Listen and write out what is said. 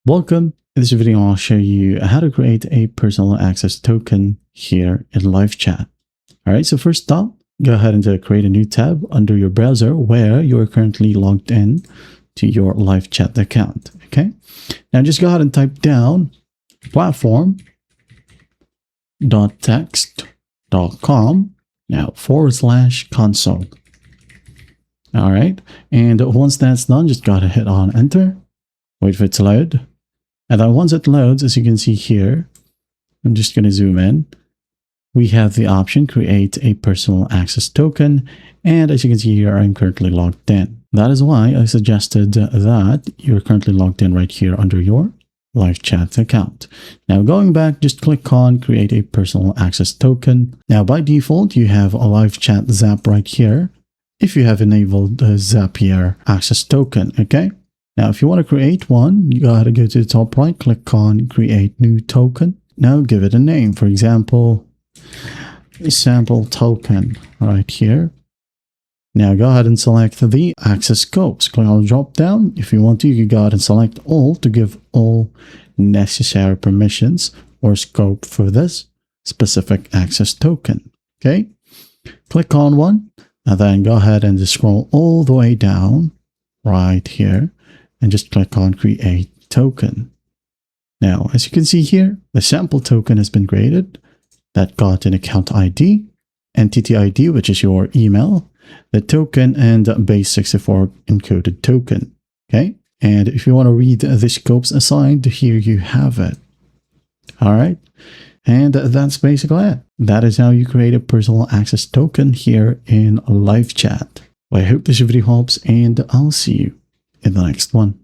Welcome. In this video, I'll show you how to create a personal access token here in LiveChat. All right, so first up, go ahead and create a new tab under your browser where you are currently logged in to your LiveChat account. Okay, now just go ahead and type down platform.text.com now /console. All right, and once that's done, just go ahead and hit on enter, wait for it to load. And then once it loads, as you can see here, I'm just going to zoom in. We have the option create a personal access token. And as you can see here, I'm currently logged in. That is why I suggested that you're currently logged in right here under your LiveChat account. Now going back, just click on create a personal access token. Now by default, you have a LiveChat Zap right here if you have enabled the Zapier access token, okay? Now, if you want to create one, you gotta go to the top right, click on create new token. Now give it a name. For example, sample token right here. Now go ahead and select the access scopes. Click on the drop down. If you want to, you can go ahead and select all to give all necessary permissions or scope for this specific access token. Okay, click on one and then go ahead and just scroll all the way down right here. And just click on create token. Now, as you can see here, the sample token has been created. That got an account ID, entity ID, which is your email, the token, and base64 encoded token. Okay. And if you want to read the scopes assigned, here you have it. All right. And that's basically it. That is how you create a personal access token here in LiveChat. Well, I hope this video helps, and I'll see you in the next one.